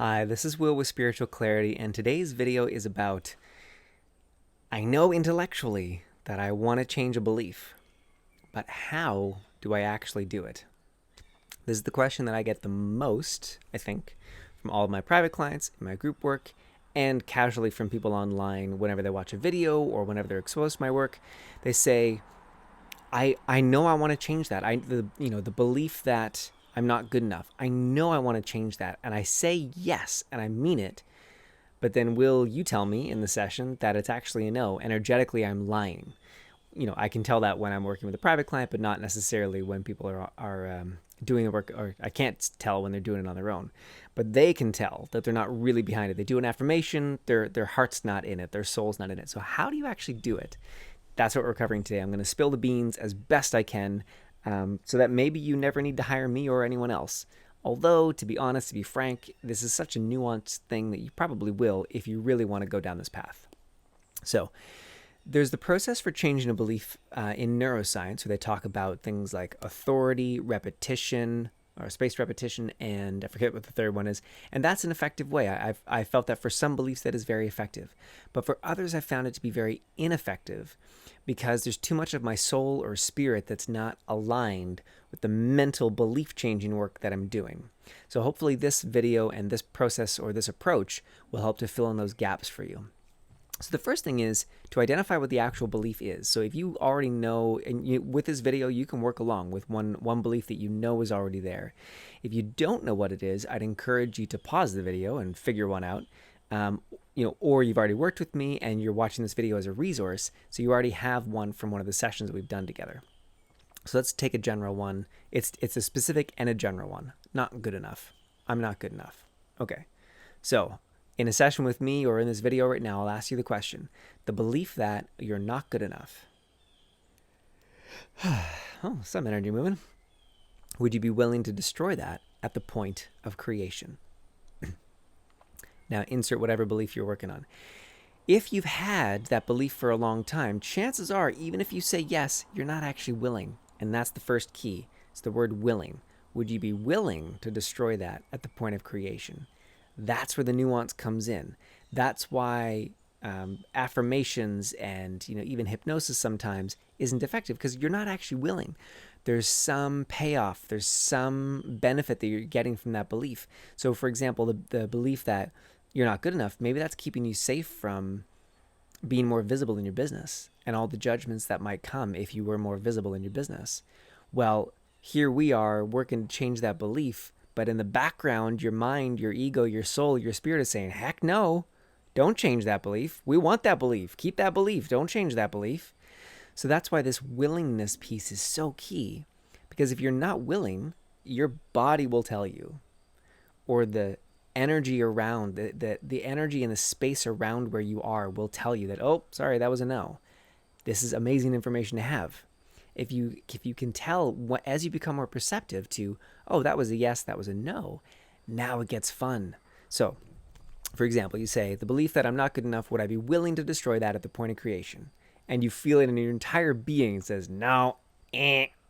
Hi, this is Will with Spiritual Clarity, and today's video is about I know intellectually that I want to change a belief, but how do I actually do it? This is the question that I get the most, I think, from all of my private clients, in my group work, and casually from people online whenever they watch a video or whenever they're exposed to my work. They say, I know I want to change that. The belief that I'm not good enough. I know I want to change that. And I say yes, and I mean it. But then will you tell me in the session that it's actually a no? Energetically, I'm lying. I can tell that when I'm working with a private client, but not necessarily when people are doing the work, or I can't tell when they're doing it on their own. But they can tell that they're not really behind it. They do an affirmation, their heart's not in it, their soul's not in it. So how do you actually do it? That's what we're covering today. I'm going to spill the beans as best I can, so that maybe you never need to hire me or anyone else. Although, to be honest, to be frank, this is such a nuanced thing that you probably will if you really want to go down this path. So, there's the process for changing a belief in neuroscience, where they talk about things like authority, repetition, or spaced repetition, and I forget what the third one is. And that's an effective way. I felt that for some beliefs that is very effective. But for others, I found it to be very ineffective because there's too much of my soul or spirit that's not aligned with the mental belief changing work that I'm doing. So hopefully this video and this process or this approach will help to fill in those gaps for you. So the first thing is to identify what the actual belief is. So if you already know, and with this video, you can work along with one belief that you know is already there. If you don't know what it is, I'd encourage you to pause the video and figure one out. Or you've already worked with me and you're watching this video as a resource, so you already have one from one of the sessions that we've done together. So let's take a general one. It's a specific and a general one. Not good enough. I'm not good enough. Okay. So in a session with me or in this video right now, I'll ask you the question. The belief that you're not good enough. Oh, some energy moving. Would you be willing to destroy that at the point of creation? Now insert whatever belief you're working on. If you've had that belief for a long time, chances are, even if you say yes, you're not actually willing. And that's the first key. It's the word willing. Would you be willing to destroy that at the point of creation? That's where the nuance comes in. That's why affirmations and even hypnosis sometimes isn't effective, because you're not actually willing. There's some payoff. There's some benefit that you're getting from that belief. So, for example, the belief that you're not good enough, maybe that's keeping you safe from being more visible in your business and all the judgments that might come if you were more visible in your business. Well, here we are working to change that belief, but in the background, your mind, your ego, your soul, your spirit is saying, heck no, don't change that belief. We want that belief. Keep that belief. Don't change that belief. So that's why this willingness piece is so key, because if you're not willing, your body will tell you, or the energy around, the energy and the space around where you are will tell you that, oh, sorry, that was a no. This is amazing information to have. If you can tell as you become more perceptive to, oh, that was a yes, that was a no, now it gets fun. So, for example, you say, the belief that I'm not good enough, would I be willing to destroy that at the point of creation? And you feel it in your entire being. It says, no,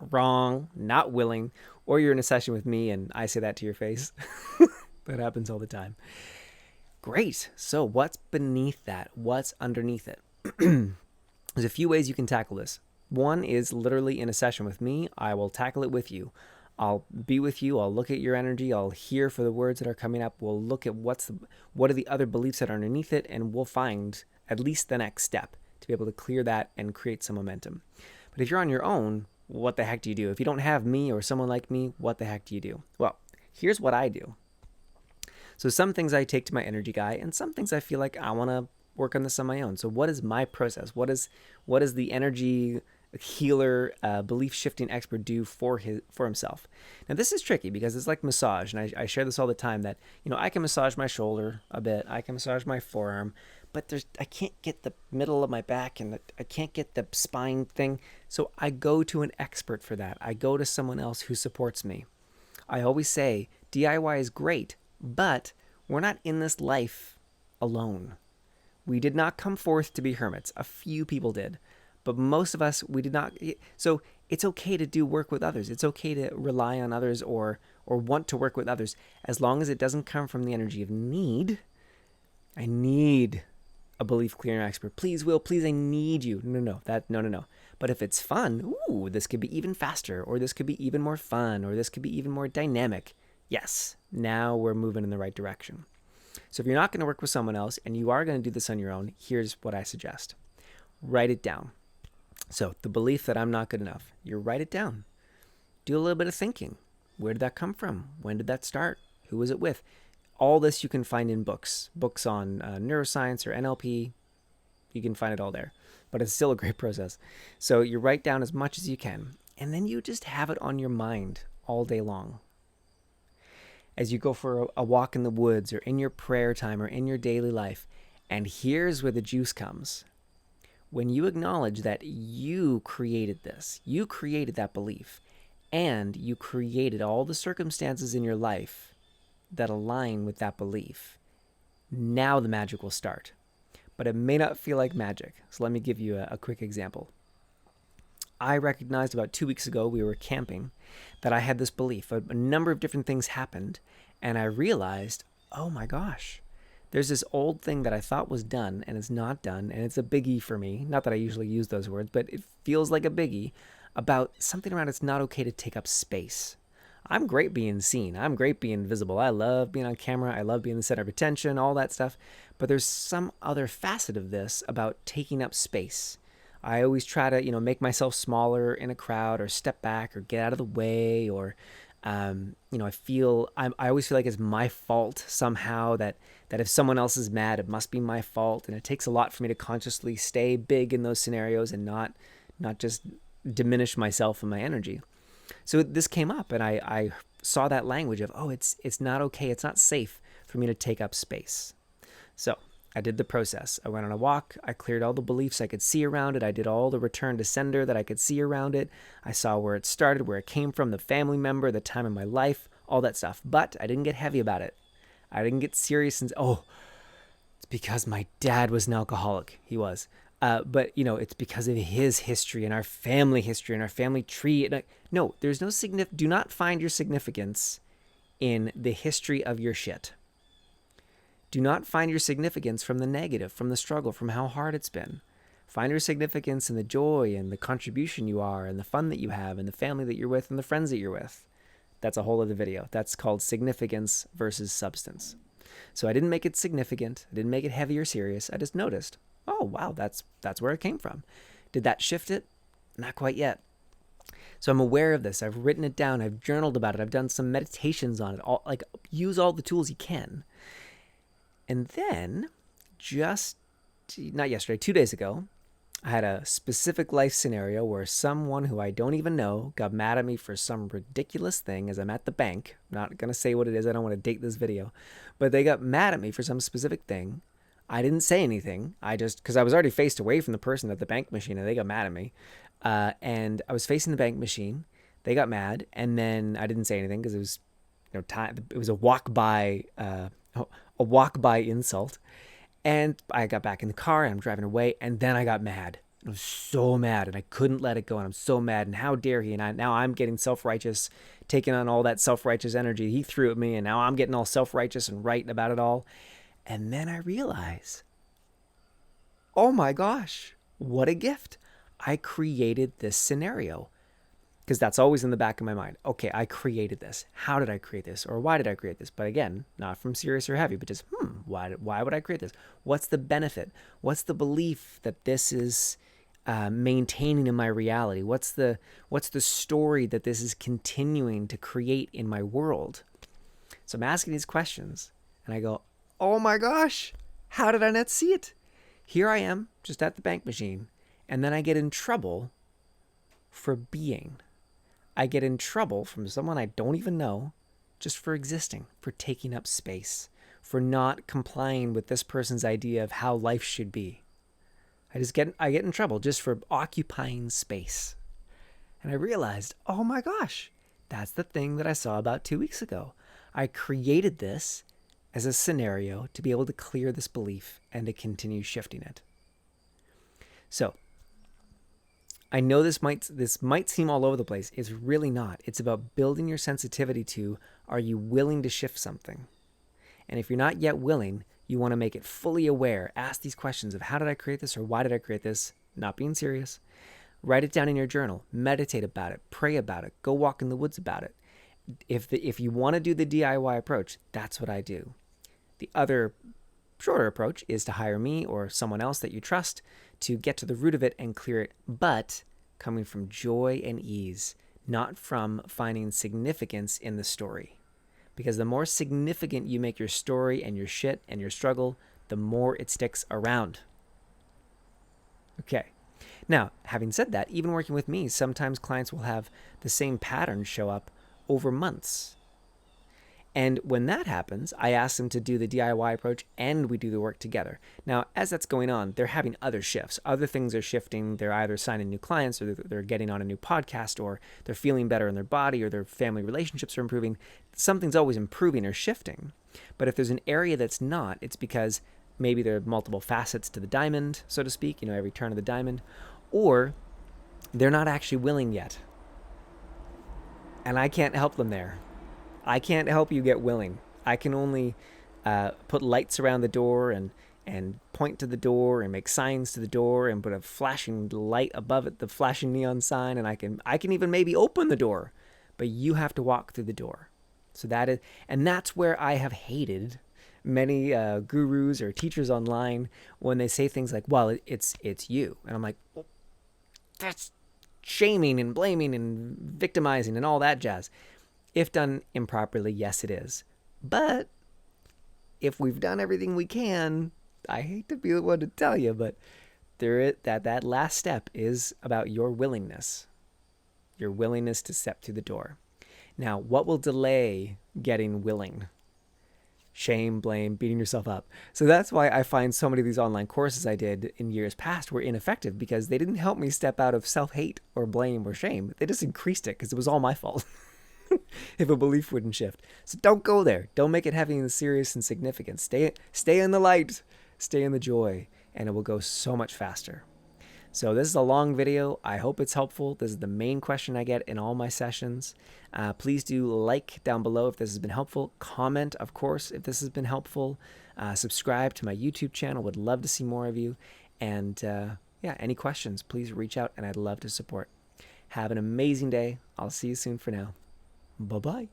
wrong, not willing. Or you're in a session with me and I say that to your face. That happens all the time. Great. So what's beneath that? What's underneath it? There's a few ways you can tackle this. One is literally in a session with me. I will tackle it with you. I'll be with you. I'll look at your energy. I'll hear for the words that are coming up. We'll look at what are the other beliefs that are underneath it, and we'll find at least the next step to be able to clear that and create some momentum. But if you're on your own, what the heck do you do? If you don't have me or someone like me, what the heck do you do? Well, here's what I do. So some things I take to my energy guy, and some things I feel like I want to work on this on my own. So what is my process? What is the energy healer, belief shifting expert do for himself? Now this is tricky because it's like massage, and I share this all the time that I can massage my shoulder a bit, I can massage my forearm, but I can't get the middle of my back, and I can't get the spine thing. So I go to an expert for that. I go to someone else who supports me. I always say DIY is great, but we're not in this life alone. We did not come forth to be hermits. A few people did, but most of us, we did not. So it's okay to do work with others. It's okay to rely on others or or want to work with others, as long as it doesn't come from the energy of need. I need a belief clearing expert. Please, Will, please, I need you. No. But if it's fun, ooh, this could be even faster, or this could be even more fun, or this could be even more dynamic. Yes, now we're moving in the right direction. So if you're not going to work with someone else and you are going to do this on your own, here's what I suggest. Write it down. So the belief that I'm not good enough, you write it down. Do a little bit of thinking. Where did that come from? When did that start? Who was it with? All this you can find in books on neuroscience or NLP. You can find it all there, but it's still a great process. So you write down as much as you can, and then you just have it on your mind all day long. As you go for a walk in the woods or in your prayer time or in your daily life. And here's where the juice comes. When you acknowledge that you created this, you created that belief, and you created all the circumstances in your life that align with that belief, now the magic will start. But it may not feel like magic. So let me give you a quick example. I recognized about 2 weeks ago, we were camping, that I had this belief. A number of different things happened, and I realized, oh my gosh, there's this old thing that I thought was done and is not done, and it's a biggie for me. Not that I usually use those words, but it feels like a biggie about something around it's not okay to take up space. I'm great being seen. I'm great being visible. I love being on camera. I love being the center of attention, all that stuff. But there's some other facet of this about taking up space. I always try to, make myself smaller in a crowd or step back or get out of the way or, I always feel like it's my fault somehow that if someone else is mad, it must be my fault. And it takes a lot for me to consciously stay big in those scenarios and not just diminish myself and my energy. So this came up and I saw that language of, it's not okay. It's not safe for me to take up space. So I did the process. I went on a walk. I cleared all the beliefs I could see around it. I did all the return to sender that I could see around it. I saw where it started, where it came from, the family member, the time in my life, all that stuff. But I didn't get heavy about it. I didn't get serious and, it's because my dad was an alcoholic. He was. But, it's because of his history and our family tree. No, there's no do not find your significance in the history of your shit. Do not find your significance from the negative, from the struggle, from how hard it's been. Find your significance in the joy and the contribution you are and the fun that you have and the family that you're with and the friends that you're with. That's a whole other video. That's called significance versus substance. So I didn't make it significant. I didn't make it heavy or serious. I just noticed, oh, wow, that's where it came from. Did that shift it? Not quite yet. So I'm aware of this. I've written it down. I've journaled about it. I've done some meditations on it. Use all the tools you can. And then not yesterday, 2 days ago, I had a specific life scenario where someone who I don't even know got mad at me for some ridiculous thing as I'm at the bank. I'm not going to say what it is. I don't want to date this video. But they got mad at me for some specific thing. I didn't say anything. Because I was already faced away from the person at the bank machine and they got mad at me. And I was facing the bank machine. They got mad. And then I didn't say anything because it was, time. It was a walk-by insult. And I got back in the car and I'm driving away, and then I got mad. I was so mad and I couldn't let it go, and I'm so mad, and how dare he? And now I'm getting self-righteous, taking on all that self-righteous energy he threw at me, and now I'm getting all self-righteous and right about it all. And then I realize, oh my gosh, what a gift. I created this scenario. Because that's always in the back of my mind. Okay, I created this. How did I create this? Or why did I create this? But again, not from serious or heavy, but just, why would I create this? What's the benefit? What's the belief that this is maintaining in my reality? What's the story that this is continuing to create in my world? So I'm asking these questions, and I go, oh my gosh, how did I not see it? Here I am, just at the bank machine, and then I get in trouble for being. I get in trouble from someone I don't even know just for existing, for taking up space, for not complying with this person's idea of how life should be. I get in trouble just for occupying space. And I realized, oh my gosh, that's the thing that I saw about 2 weeks ago. I created this as a scenario to be able to clear this belief and to continue shifting it. So I know this might seem all over the place. It's really not. It's about building your sensitivity to, are you willing to shift something? And if you're not yet willing, you want to make it fully aware. Ask these questions of, how did I create this, or why did I create this? Not being serious. Write it down in your journal. Meditate about it. Pray about it. Go walk in the woods about it. If you want to do the DIY approach, that's what I do. The other shorter approach is to hire me or someone else that you trust to get to the root of it and clear it, but coming from joy and ease, not from finding significance in the story. Because the more significant you make your story and your shit and your struggle, the more it sticks around. Okay. Now, having said that, even working with me, sometimes clients will have the same pattern show up over months. And when that happens, I ask them to do the DIY approach and we do the work together. Now, as that's going on, they're having other shifts. Other things are shifting. They're either signing new clients, or they're getting on a new podcast, or they're feeling better in their body, or their family relationships are improving. Something's always improving or shifting. But if there's an area that's not, it's because maybe there are multiple facets to the diamond, so to speak, every turn of the diamond, or they're not actually willing yet. And I can't help them there. I can't help you get willing. I can only put lights around the door and point to the door and make signs to the door and put a flashing light above it, the flashing neon sign, and I can even maybe open the door, but you have to walk through the door. So that's where I have hated many gurus or teachers online when they say things like, "Well, it's you," and I'm like, well, that's shaming and blaming and victimizing and all that jazz. If done improperly, yes, it is. But if we've done everything we can, I hate to be the one to tell you, but that last step is about your willingness to step through the door. Now, what will delay getting willing? Shame, blame, beating yourself up. So that's why I find so many of these online courses I did in years past were ineffective, because they didn't help me step out of self-hate or blame or shame. They just increased it because it was all my fault. If a belief wouldn't shift. So don't go there. Don't make it having serious and significant. Stay in the light. Stay in the joy. And it will go so much faster. So this is a long video. I hope it's helpful. This is the main question I get in all my sessions. Please do like down below if this has been helpful. Comment, of course, if this has been helpful. Subscribe to my YouTube channel. Would love to see more of you. And any questions, please reach out and I'd love to support. Have an amazing day. I'll see you soon for now. Bye-bye.